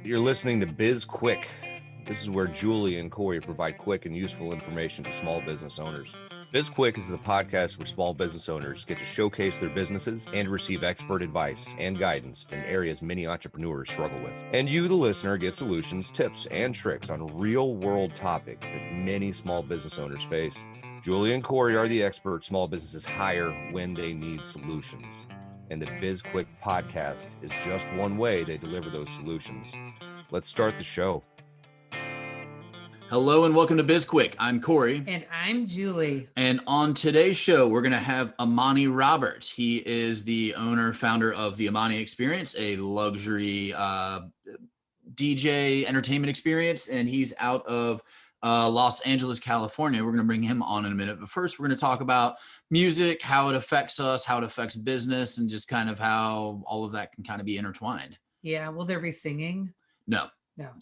You're listening to BizQuik. This is where Julie and Corey provide quick and useful information to small business owners. BizQuik is the podcast where small business owners get to showcase their businesses and receive expert advice and guidance in areas many entrepreneurs struggle with. And you, the listener, get solutions, tips, and tricks on real-world topics that many small business owners face. Julie and Corey are the experts small businesses hire when they need solutions. And the BizQuik podcast is just one way they deliver those solutions. Let's start the show. Hello and welcome to BizQuik. I'm Corey. And I'm Julie. And on today's show, we're going to have Amani Roberts. He is the owner, founder of the Amani Experience, a luxury DJ entertainment experience. And he's out of Los Angeles, California. We're going to bring him on in a minute. But first, we're going to talk about music, how it affects us, how it affects business, and just kind of how all of that can kind of be intertwined. Yeah. Will there be singing? No,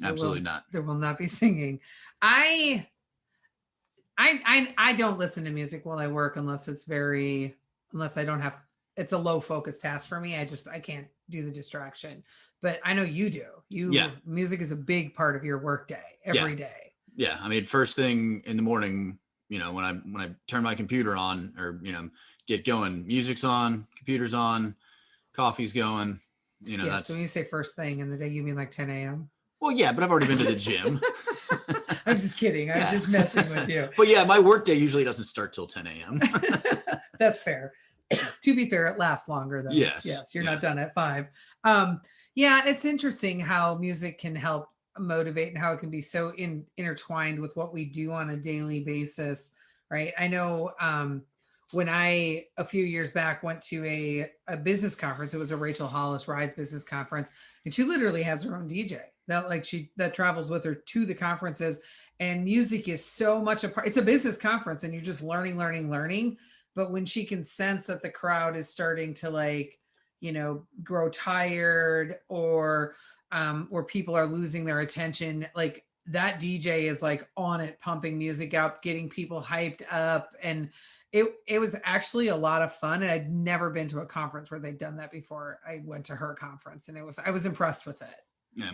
absolutely not. not. There will not be singing. I don't listen to music while I work unless I don't have, it's a low focus task for me. I can't do the distraction, but I know you do. Music is a big part of your work day every day. Yeah. I mean, first thing in the morning, when I turn my computer on or, get going, music's on, computer's on, coffee's going, So when you say first thing in the day, you mean like 10 a.m.? Well, yeah, but I've already been to the gym. I'm just kidding. I'm just messing with you. But yeah, my workday usually doesn't start till 10 a.m. That's fair. To be fair, it lasts longer though. Yes. You're not done at 5. It's interesting how music can help motivate and how it can be so intertwined with what we do on a daily basis, right? I know when I a few years back went to a business conference, it was a Rachel Hollis Rise business conference, and she literally has her own DJ that travels with her to the conferences, and music is so much a part. It's a business conference and you're just learning, but when she can sense that the crowd is starting to grow tired or people are losing their attention, like that DJ is like on it, pumping music up, getting people hyped up. And it was actually a lot of fun. And I'd never been to a conference where they'd done that before. I went to her conference and I was impressed with it. Yeah.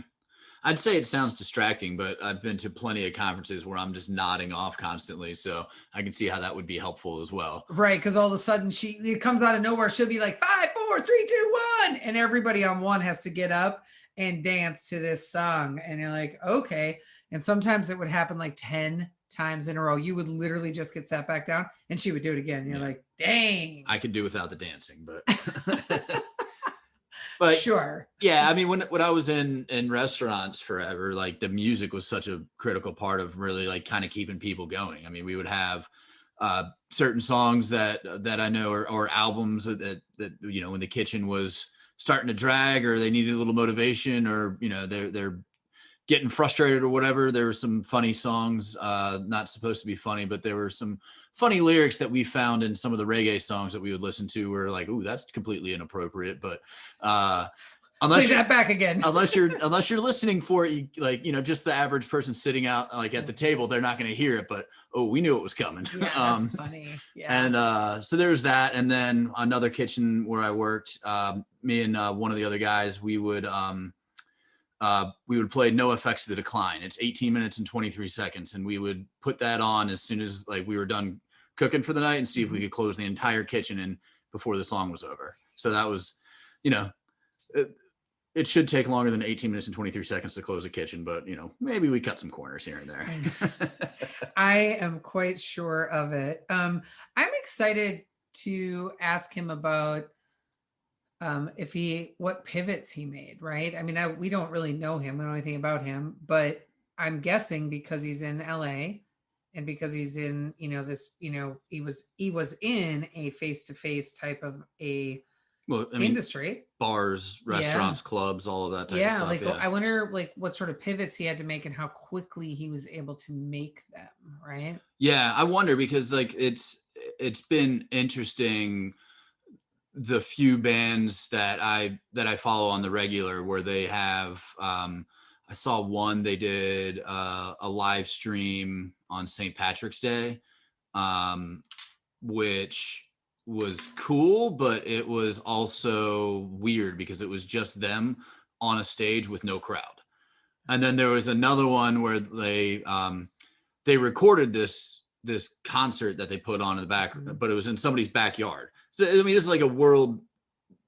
I'd say it sounds distracting, but I've been to plenty of conferences where I'm just nodding off constantly. So I can see how that would be helpful as well. Right. Because all of a sudden it comes out of nowhere. She'll be like 5, 4, 3, 2, 1. And everybody on one has to get up and dance to this song. And you're like, okay. And sometimes it would happen like 10 times in a row. You would literally just get sat back down and she would do it again. And you're like, dang. I could do without the dancing, but... But sure. Yeah. I mean, when I was in restaurants forever, like the music was such a critical part of really like kind of keeping people going. I mean, we would have certain songs that I know or albums that when the kitchen was starting to drag or they needed a little motivation or, they're getting frustrated or whatever. There were some funny songs, not supposed to be funny, but there were some funny lyrics that we found in some of the reggae songs that we would listen to. Were like, "Ooh, that's completely inappropriate." But unless play that back again, unless you're listening for it, just the average person sitting out like at the table, they're not going to hear it. But we knew it was coming. Yeah, that's funny. Yeah. And so there's that. And then another kitchen where I worked, me and one of the other guys, we would play No Effects of the Decline. It's 18 minutes and 23 seconds. And we would put that on as soon as like we were done cooking for the night and see if we could close the entire kitchen in before the song was over. So that was, it should take longer than 18 minutes and 23 seconds to close a kitchen, but maybe we cut some corners here and there. I am quite sure of it. I'm excited to ask him about what pivots he made, right? I mean, we don't really know him. We don't know anything about him, but I'm guessing because he's in LA and because he's in, he was in a face-to-face type of industry, bars, restaurants, clubs, all of that type of stuff. I wonder what sort of pivots he had to make and how quickly he was able to make them, right? Yeah, I wonder because it's been interesting, the few bands that I follow on the regular where they have I saw one, they did a live stream on St. Patrick's Day, which was cool, but it was also weird because it was just them on a stage with no crowd. And then there was another one where they recorded this concert that they put on in the back, but it was in somebody's backyard. So I mean, this is like a world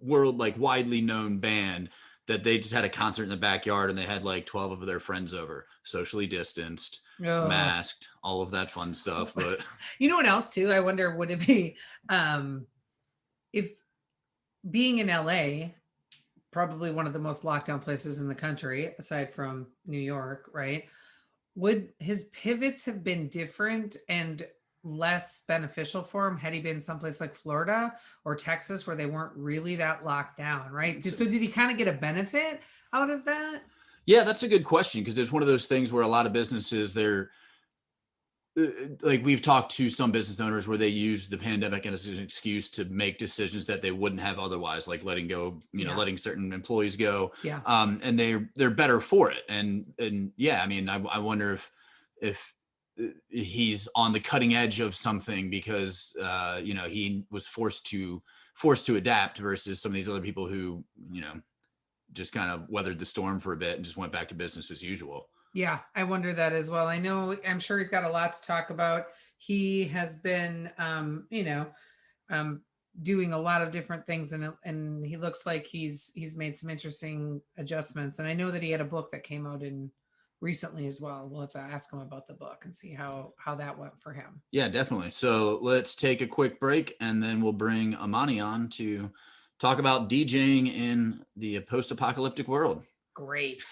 like widely known band that they just had a concert in the backyard, and they had like 12 of their friends over, socially distanced, masked, all of that fun stuff. But you know what else too? I wonder, would it be if being in LA, probably one of the most locked down places in the country aside from New York, right? Would his pivots have been different and less beneficial for him had he been someplace like Florida or Texas where they weren't really that locked down, right? So did he kind of get a benefit out of that? Yeah, that's a good question, because there's one of those things where a lot of businesses, they're like, we've talked to some business owners where they use the pandemic as an excuse to make decisions that they wouldn't have otherwise, like letting go, letting certain employees go. Yeah. And they're better for it. And yeah, I mean, I wonder if he's on the cutting edge of something because he was forced to adapt versus some of these other people who just kind of weathered the storm for a bit and just went back to business as usual. Yeah, I wonder that as well. I'm sure he's got a lot to talk about. He has been doing a lot of different things, and he looks like he's made some interesting adjustments. And I know that he had a book that came out in recently as well. We'll have to ask him about the book and see how that went for him. Yeah, definitely. So let's take a quick break, and then we'll bring Amani on to talk about DJing in the post-apocalyptic world. Great.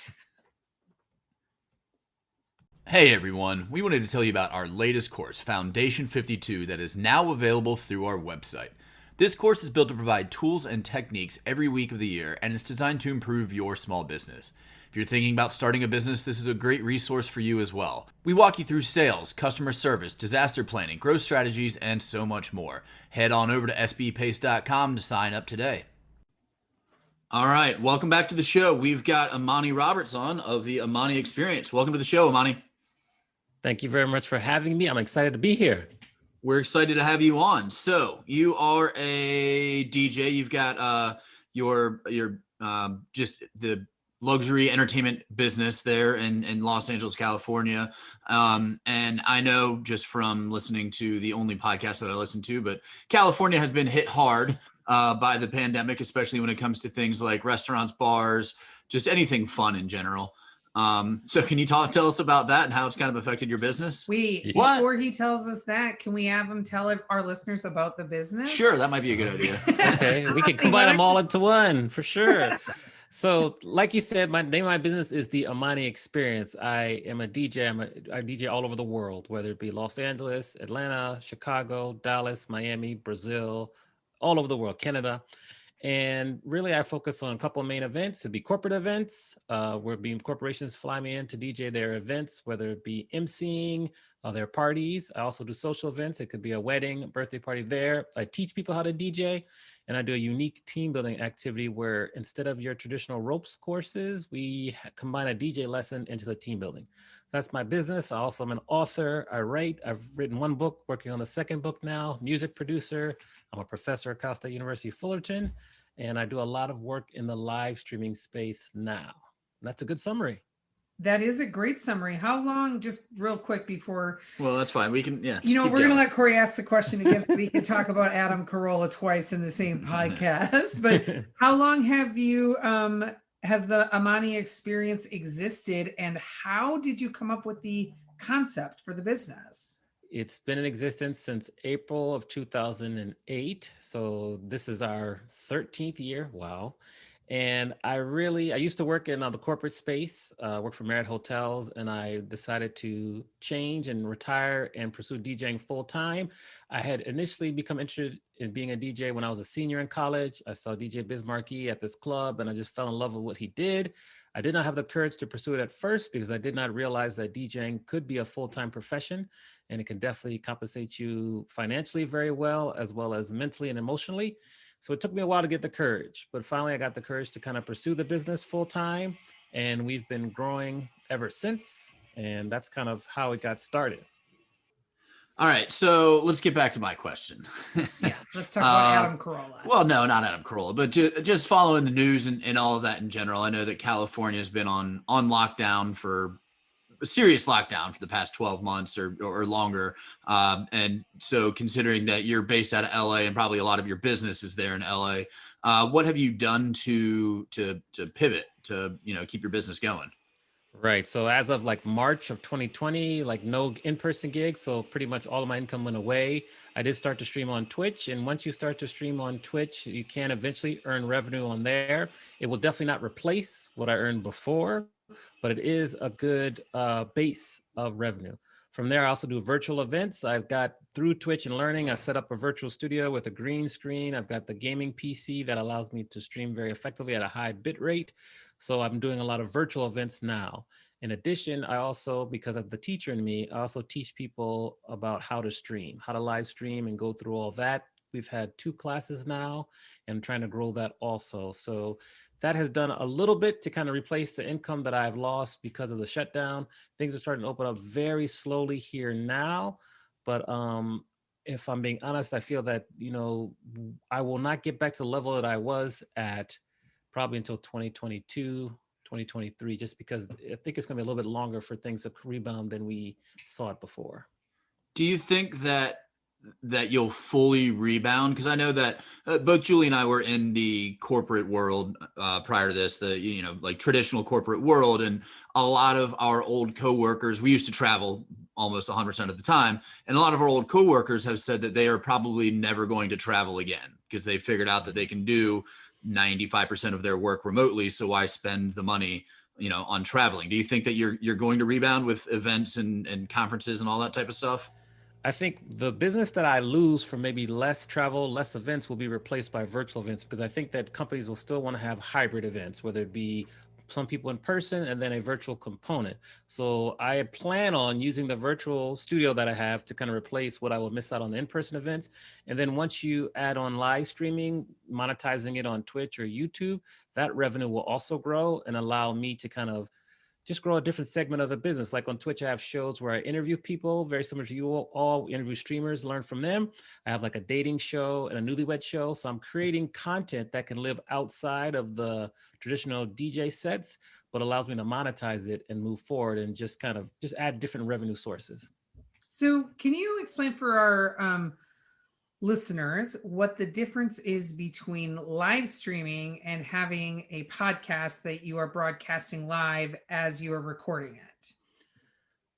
Hey everyone, we wanted to tell you about our latest course, Foundation 52, that is now available through our website. This course is built to provide tools and techniques every week of the year, and it's designed to improve your small business. If you're thinking about starting a business, this is a great resource for you as well. We walk you through sales, customer service, disaster planning, growth strategies, and so much more. Head on over to sbpace.com to sign up today. All right, welcome back to the show. We've got Amani Roberts on of the Amani Experience. Welcome to the show, Amani. Thank you very much for having me. I'm excited to be here. We're excited to have you on. So you are a DJ. You've got your just the luxury entertainment business there in Los Angeles, California. And I know just from listening to the only podcast that I listen to, but California has been hit hard by the pandemic, especially when it comes to things like restaurants, bars, just anything fun in general. So can you tell us about that and how it's kind of affected your business? Before he tells us that, can we have him tell our listeners about the business? Sure, that might be a good idea. Okay, we can combine them all into one for sure. So like you said, my name of my business is the Amani Experience. I am a DJ. I DJ all over the world, whether it be Los Angeles, Atlanta, Chicago, Dallas, Miami, Brazil, all over the world, Canada. And really, I focus on a couple of main events. It'd be corporate events, where corporations fly me in to DJ their events, whether it be emceeing their parties. I also do social events. It could be a wedding, a birthday party there. I teach people how to DJ, and I do a unique team building activity where instead of your traditional ropes courses, we combine a DJ lesson into the team building. So that's my business. I also am an author. I write. I've written one book, working on the second book now, music producer. I'm a professor at Cal State University, Fullerton, and I do a lot of work in the live streaming space now. And that's a good summary. That is a great summary. How long, just real quick before. Well, that's fine. We can, yeah. We're going to let Corey ask the question again so we can talk about Adam Carolla twice in the same podcast. But how long have you, has the Amani Experience existed, and how did you come up with the concept for the business? It's been in existence since April of 2008. So this is our 13th year. Wow. And I used to work in the corporate space, work for Marriott Hotels, and I decided to change and retire and pursue DJing full time. I had initially become interested in being a DJ when I was a senior in college. I saw DJ Biz Markie at this club, and I just fell in love with what he did. I did not have the courage to pursue it at first because I did not realize that DJing could be a full-time profession, and it can definitely compensate you financially very well as mentally and emotionally. So it took me a while to get the courage, but finally I got the courage to kind of pursue the business full-time, and we've been growing ever since. And that's kind of how it got started. All right, so let's get back to my question. Yeah, let's talk about Adam Carolla. Well, no, not Adam Carolla, but just following the news and all of that in general. I know that California has been on lockdown for a serious lockdown for the past 12 months or longer. And so considering that you're based out of LA and probably a lot of your business is there in LA, what have you done to pivot to, keep your business going? Right. So as of like March of 2020, like no in-person gigs. So pretty much all of my income went away. I did start to stream on Twitch. And once you start to stream on Twitch, you can eventually earn revenue on there. It will definitely not replace what I earned before, but it is a good base of revenue. From there, I also do virtual events. I've got through Twitch and Learning, I set up a virtual studio with a green screen. I've got the gaming PC that allows me to stream very effectively at a high bit rate. So I'm doing a lot of virtual events now. In addition, I also, because of the teacher in me, I also teach people about how to stream, how to live stream and go through all that. We've had 2 classes now and I'm trying to grow that also. So that has done a little bit to kind of replace the income that I've lost because of the shutdown. Things are starting to open up very slowly here now. But if I'm being honest, I feel that, I will not get back to the level that I was at probably until 2022, 2023, just because I think it's going to be a little bit longer for things to rebound than we saw it before. Do you think that you'll fully rebound? Because I know that both Julie and I were in the corporate world prior to this, like traditional corporate world, and a lot of our old coworkers, we used to travel almost 100% of the time, and a lot of our old coworkers have said that they are probably never going to travel again because they figured out that they can do 95% of their work remotely. So why spend the money, on traveling? Do you think that you're going to rebound with events and conferences and all that type of stuff? I think the business that I lose from maybe less travel, less events will be replaced by virtual events, because I think that companies will still want to have hybrid events, whether it be some people in person and then a virtual component. So I plan on using the virtual studio that I have to kind of replace what I will miss out on the in-person events. And then once you add on live streaming, monetizing it on Twitch or YouTube, that revenue will also grow and allow me to kind of just grow a different segment of the business. Like on Twitch, I have shows where I interview people very similar to you all interview streamers, learn from them. I have like a dating show and a newlywed show. So I'm creating content that can live outside of the traditional DJ sets, but allows me to monetize it and move forward and just kind of just add different revenue sources. So can you explain for our listeners what the difference is between live streaming and having a podcast that you are broadcasting live as you are recording it?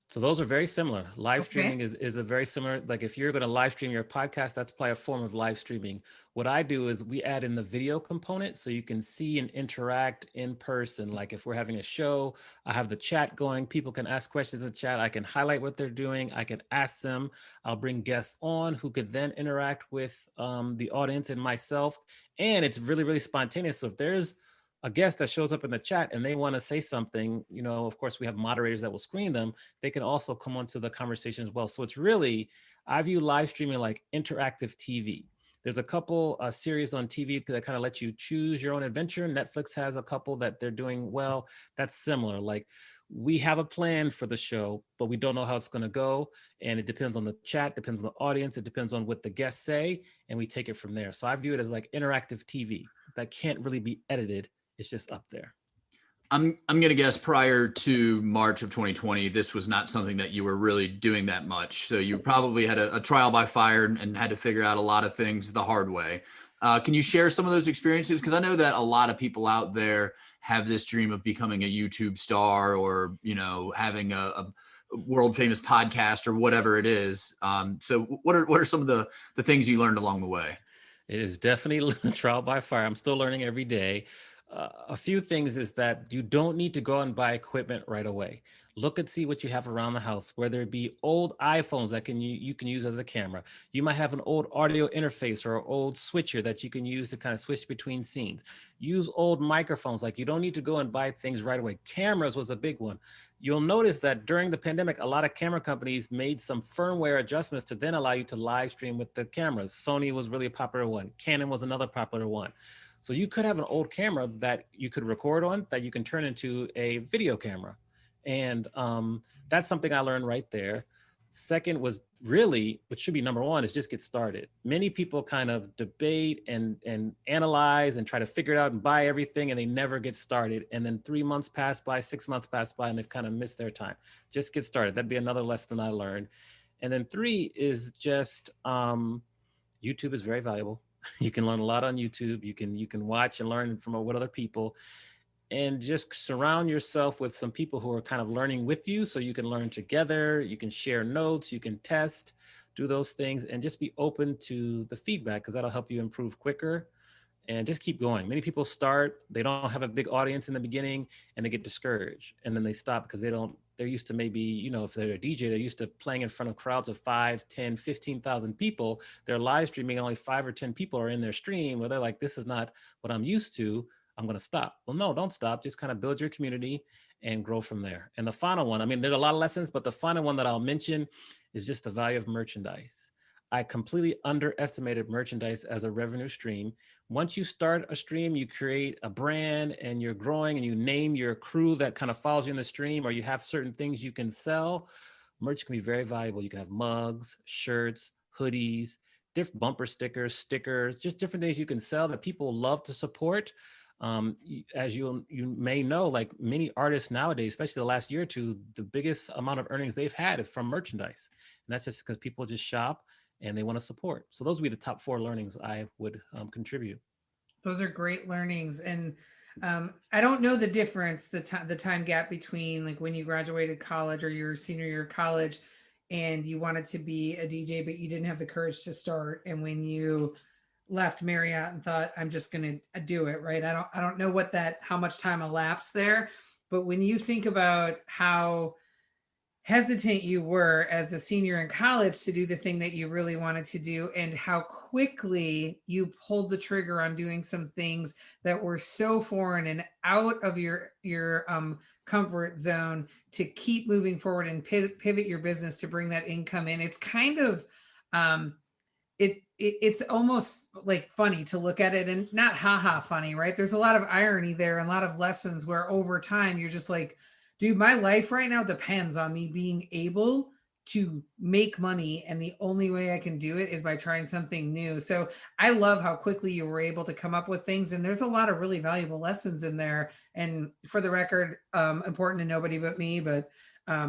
So those are very similar. Live streaming is a very similar, like if you're going to live stream your podcast, that's probably a form of live streaming. What I do is we add in the video component so you can see and interact in person. Like if we're having a show, I have the chat going, people can ask questions in the chat. I can highlight what they're doing. I can ask them. I'll bring guests on who could then interact with the audience and myself. And it's really, really spontaneous. So if there's a guest that shows up in the chat and they want to say something, of course, we have moderators that will screen them. They can also come onto the conversation as well. So it's really, I view live streaming like interactive TV. There's a couple series on TV that kind of let you choose your own adventure. Netflix has a couple that they're doing well. That's similar. Like we have a plan for the show, but we don't know how it's going to go. And it depends on the chat, depends on the audience. It depends on what the guests say. And we take it from there. So I view it as like interactive TV that can't really be edited. It's just up there. I'm going to guess prior to March of 2020, this was not something that you were really doing that much. So you probably had a trial by fire and had to figure out a lot of things the hard way. Can you share some of those experiences? Because I know that a lot of people out there have this dream of becoming a YouTube star or, having a world famous podcast or whatever it is. So what are some of the things you learned along the way? It is definitely a trial by fire. I'm still learning every day. A few things is that you don't need to go out and buy equipment right away. Look and see what you have around the house, whether it be old iPhones that you can use as a camera. You might have an old audio interface or an old switcher that you can use to kind of switch between scenes. Use old microphones. Like you don't need to go and buy things right away. Cameras was a big one. You'll notice that during the pandemic, a lot of camera companies made some firmware adjustments to then allow you to live stream with the cameras. Sony was really a popular one. Canon was another popular one. So you could have an old camera that you could record on that you can turn into a video camera. And that's something I learned right there. Second was really, which should be number one, is just get started. Many people kind of debate and analyze and try to figure it out and buy everything, and they never get started. And then 3 months pass by, 6 months pass by, and they've kind of missed their time. Just get started. That'd be another lesson I learned. And then 3 is just YouTube is very valuable. You can learn a lot on YouTube. You can watch and learn from what other people. And just surround yourself with some people who are kind of learning with you, so you can learn together, you can share notes, you can test, do those things, and just be open to the feedback, because that'll help you improve quicker. And just keep going. Many people start, they don't have a big audience in the beginning, and they get discouraged, and then they stop because they're used to maybe, you know, if they're a DJ, they're used to playing in front of crowds of 5, 10, 15,000 people. They're live streaming, only 5 or 10 people are in their stream, where they're like, this is not what I'm used to. I'm going to stop. Well, no, don't stop. Just kind of build your community and grow from there. And the final one, I mean, there's a lot of lessons, but the final one that I'll mention is just the value of merchandise. I completely underestimated merchandise as a revenue stream. Once you start a stream, you create a brand and you're growing, and you name your crew that kind of follows you in the stream, or you have certain things you can sell. Merch can be very valuable. You can have mugs, shirts, hoodies, different bumper stickers, just different things you can sell that people love to support. As you may know, like many artists nowadays, especially the last year or two, the biggest amount of earnings they've had is from merchandise. And that's just because people just shop and they want to support. So those would be the top 4 learnings I would contribute. Those are great learnings. And I don't know the difference, the time gap between like when you graduated college or your senior year of college and you wanted to be a DJ, but you didn't have the courage to start. And when you left Marriott and thought, I'm just going to do it, right? I don't know how much time elapsed there, but when you think about how hesitant you were as a senior in college to do the thing that you really wanted to do, and how quickly you pulled the trigger on doing some things that were so foreign and out of your comfort zone to keep moving forward and pivot your business to bring that income in. It's kind of, it's almost like funny to look at it, and not haha funny, right? There's a lot of irony there and a lot of lessons where over time you're just like, dude, my life right now depends on me being able to make money, and the only way I can do it is by trying something new. So I love how quickly you were able to come up with things, and there's a lot of really valuable lessons in there. And for the record, important to nobody but me, but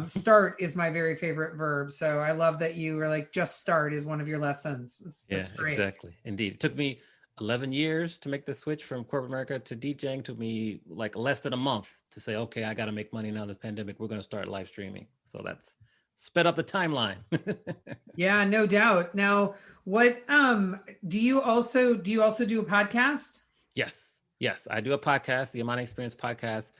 start is my very favorite verb. So I love that you were like, just start is one of your lessons. That's great. Exactly. Indeed. It took me 11 years to make the switch from corporate America to DJing. It took me like less than a month to say, okay, I got to make money now in the pandemic. We're going to start live streaming. So that's sped up the timeline. Yeah, no doubt. Now, what do you also do a podcast? Yes. I do a podcast, the Amani Experience podcast.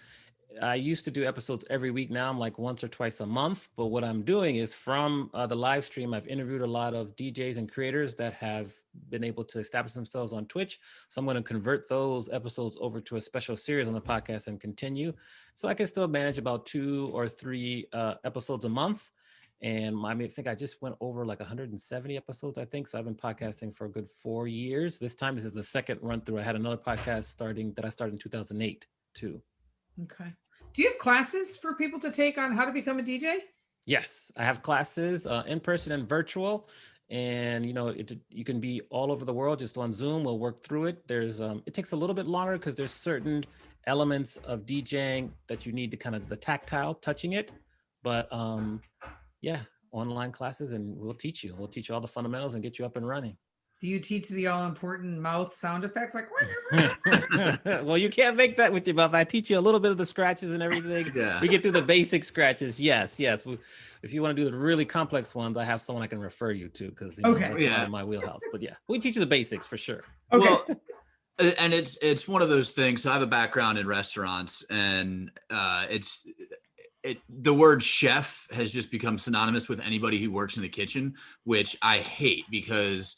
I used to do episodes every week. Now I'm like once or twice a month. But what I'm doing is from the live stream, I've interviewed a lot of DJs and creators that have been able to establish themselves on Twitch. So I'm going to convert those episodes over to a special series on the podcast and continue. So I can still manage about 2 or 3 episodes a month. And I think I just went over like 170 episodes, I think. So I've been podcasting for a good 4 years. This is the second run through. I had another podcast that I started in 2008 too. Okay. Do you have classes for people to take on how to become a DJ? Yes, I have classes in person and virtual. And, you can be all over the world just on Zoom. We'll work through it. It takes a little bit longer because there's certain elements of DJing that you need to kind of the tactile touching it. But online classes, and we'll teach you. We'll teach you all the fundamentals and get you up and running. Do you teach the all-important mouth sound effects like? Well, you can't make that with your mouth. I teach you a little bit of the scratches and everything. Yeah. We get through the basic scratches. Yes. If you want to do the really complex ones, I have someone I can refer you to because that's out of my wheelhouse. But yeah, we teach you the basics for sure. Okay. Well, and it's one of those things. So I have a background in restaurants, and the word chef has just become synonymous with anybody who works in the kitchen, which I hate, because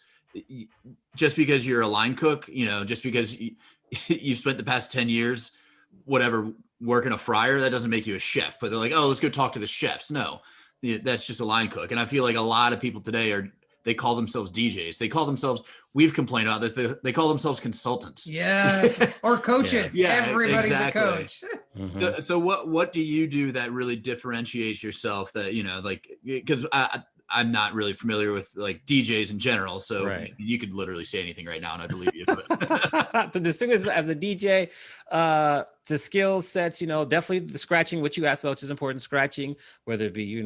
just because you're a line cook, just because you've spent the past 10 years, whatever, working a fryer, that doesn't make you a chef. But they're like, oh, let's go talk to the chefs. No, that's just a line cook. And I feel like a lot of people today they call themselves DJs. They call themselves, we've complained about this, they call themselves consultants. Yes, or coaches. Yeah, everybody's exactly. a coach. Mm-hmm. So what do you do that really differentiates yourself, that, because I'm not really familiar with like DJs in general. So Right. you could literally say anything right now and I believe you. But. To distinguish as a DJ, the skill sets, definitely the scratching, which you asked about, which is important. Scratching, whether it be,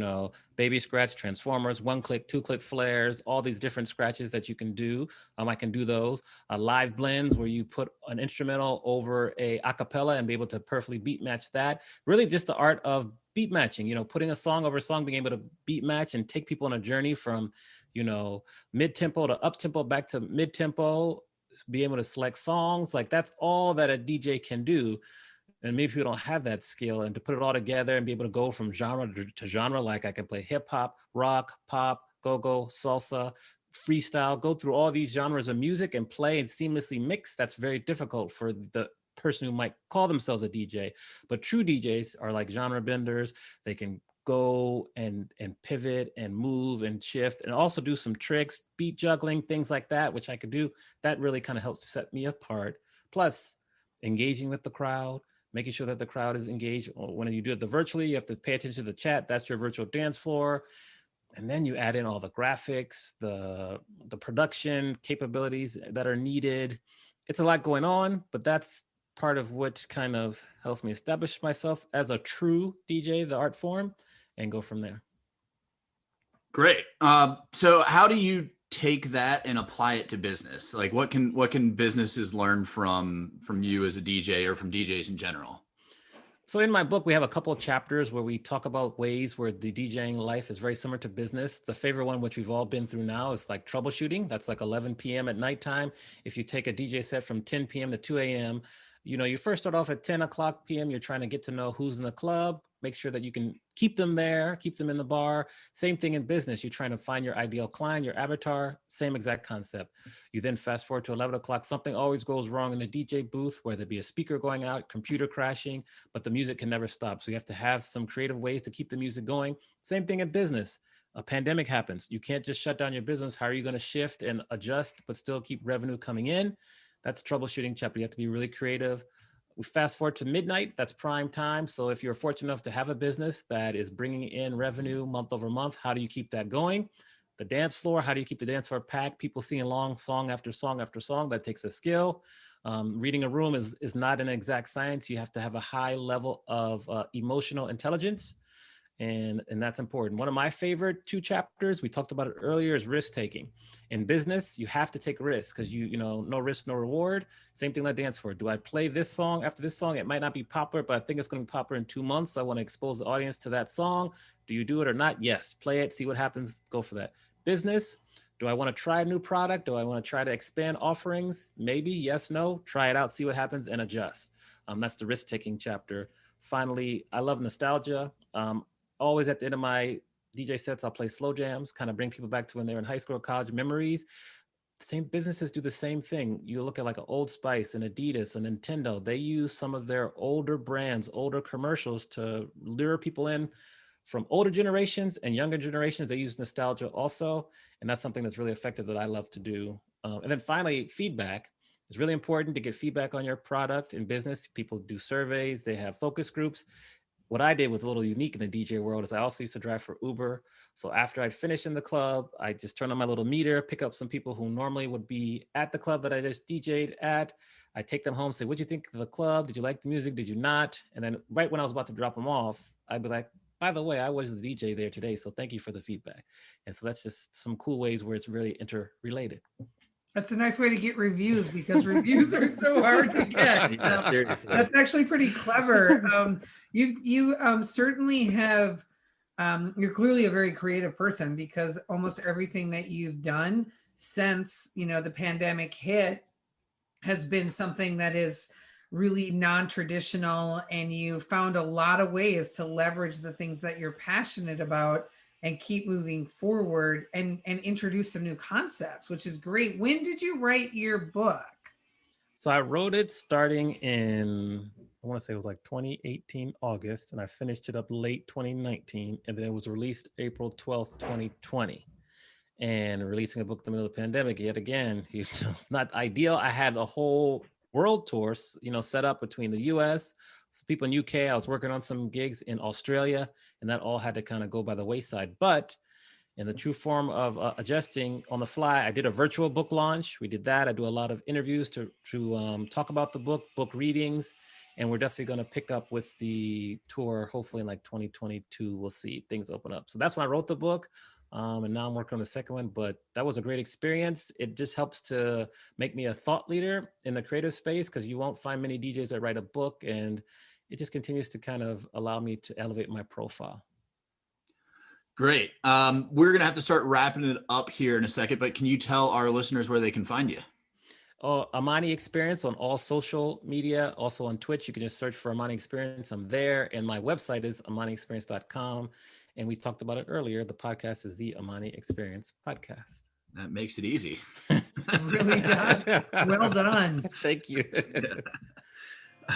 baby scratch, transformers, 1-click, 2-click flares, all these different scratches that you can do. I can do those. Live blends where you put an instrumental over a acapella and be able to perfectly beat match that. Really just the art of beat matching, putting a song over a song, being able to beat match and take people on a journey from, mid-tempo to up-tempo back to mid-tempo, be able to select songs. Like that's all that a DJ can do. And maybe people don't have that skill, and to put it all together and be able to go from genre to genre, like I can play hip hop, rock, pop, go-go, salsa, freestyle, go through all these genres of music and play and seamlessly mix. That's very difficult for the person who might call themselves a DJ. But true DJs are like genre benders. They can go and pivot and move and shift and also do some tricks, beat juggling, things like that, which I could do. That really kind of helps set me apart. Plus engaging with the crowd, making sure that the crowd is engaged. When you do it virtually, you have to pay attention to the chat. That's your virtual dance floor. And then you add in all the graphics, the production capabilities that are needed. It's a lot going on, but that's part of what kind of helps me establish myself as a true DJ, the art form, and go from there. Great. So how do you take that and apply it to business? Like what can businesses learn from you as a DJ or from DJs in general? So in my book, we have a couple of chapters where we talk about ways where the DJing life is very similar to business. The favorite one, which we've all been through now, is like troubleshooting. That's like 11 p.m. at nighttime. If you take a DJ set from 10 p.m. to 2 a.m., you first start off at 10 o'clock p.m. You're trying to get to know who's in the club, make sure that you can keep them there, keep them in the bar. Same thing in business. You're trying to find your ideal client, your avatar, same exact concept. You then fast forward to 11 o'clock. Something always goes wrong in the DJ booth, whether it be a speaker going out, computer crashing, but the music can never stop. So you have to have some creative ways to keep the music going. Same thing in business. A pandemic happens. You can't just shut down your business. How are you going to shift and adjust, but still keep revenue coming in? That's troubleshooting chapter. You have to be really creative. We fast forward to midnight. That's prime time. So if you're fortunate enough to have a business that is bringing in revenue month over month, how do you keep that going? The dance floor, how do you keep the dance floor packed? People singing along song after song after song. That takes a skill. Reading a room is not an exact science. You have to have a high level of emotional intelligence. And that's important. One of my favorite 2 chapters, we talked about it earlier, is risk taking. In business, you have to take risks because no risk, no reward. Same thing like dance floor. Do I play this song after this song? It might not be popular, but I think it's going to be popular in 2 months. So I want to expose the audience to that song. Do you do it or not? Yes. Play it, see what happens, go for that. Business, do I want to try a new product? Do I want to try to expand offerings? Maybe, yes, no. Try it out, see what happens, and adjust. That's the risk taking chapter. Finally, I love nostalgia. Always at the end of my DJ sets, I'll play slow jams, kind of bring people back to when they were in high school or college, memories. Same businesses do the same thing. You look at like an Old Spice, an Adidas, a Nintendo. They use some of their older brands, older commercials to lure people in from older generations and younger generations. They use nostalgia also. And that's something that's really effective that I love to do. And then finally, feedback. It's really important to get feedback on your product in business. People do surveys, they have focus groups. What I did was a little unique in the DJ world is I also used to drive for Uber. So after I'd finish in the club, I just turn on my little meter, pick up some people who normally would be at the club that I just DJ'd at. I take them home, say, what'd you think of the club? Did you like the music? Did you not? And then right when I was about to drop them off, I'd be like, by the way, I was the DJ there today. So thank you for the feedback. And so that's just some cool ways where it's really interrelated. That's a nice way to get reviews because reviews are so hard to get. That's actually pretty clever. You certainly have, you're clearly a very creative person because almost everything that you've done since, the pandemic hit has been something that is really non-traditional, and you found a lot of ways to leverage the things that you're passionate about and keep moving forward and introduce some new concepts, which is great. When did you write your book? So I wrote it starting in, I want to say it was like 2018, August, and I finished it up late 2019. And then it was released April 12th, 2020. And releasing a book in the middle of the pandemic, yet again, it's not ideal. I had a whole world tour, set up between the US, some people in UK. I was working on some gigs in Australia, and that all had to kind of go by the wayside. But in the true form of adjusting on the fly. I did a virtual book launch. We did that. I do a lot of interviews to talk about the book readings, and we're definitely going to pick up with the tour. Hopefully in like 2022, we'll see things open up. So that's when I wrote the book. And now I'm working on the second one, but that was a great experience. It just helps to make me a thought leader in the creative space, because you won't find many DJs that write a book, and it just continues to kind of allow me to elevate my profile. Great. We're going to have to start wrapping it up here in a second, but can you tell our listeners where they can find you? Amani Experience on all social media, also on Twitch. You can just search for Amani Experience. I'm there. And my website is amaniexperience.com. And we talked about it earlier. The podcast is the Amani Experience Podcast. That makes it easy. Really done. Well done. Thank you.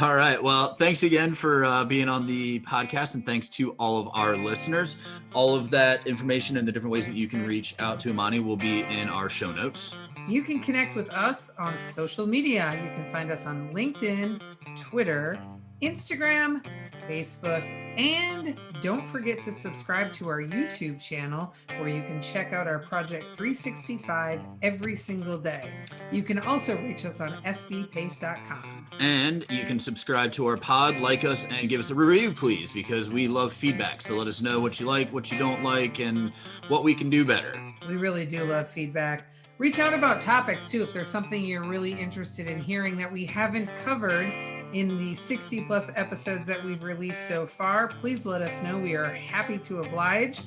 All right. Well, thanks again for being on the podcast, and thanks to all of our listeners. All of that information and the different ways that you can reach out to Amani will be in our show notes. You can connect with us on social media. You can find us on LinkedIn, Twitter, Instagram, Facebook, and don't forget to subscribe to our YouTube channel, where you can check out our Project 365 every single day. You can also reach us on sbpace.com. And you can subscribe to our pod, like us, and give us a review, please, because we love feedback. So let us know what you like, what you don't like, and what we can do better. We really do love feedback. Reach out about topics too. If there's something you're really interested in hearing that we haven't covered in the 60 plus episodes that we've released so far, please let us know. We are happy to oblige.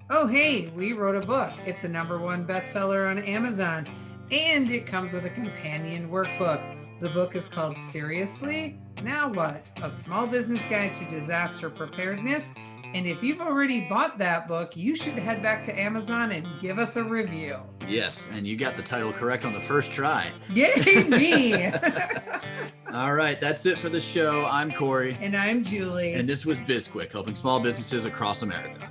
Oh, hey, we wrote a book. It's a #1 bestseller on Amazon, and it comes with a companion workbook. The book is called Seriously? Now What? A Small Business Guide to Disaster Preparedness. And if you've already bought that book, you should head back to Amazon and give us a review. Yes, and you got the title correct on the first try. Yay, me! All right, that's it for the show. I'm Corey. And I'm Julie. And this was BizQuik, helping small businesses across America.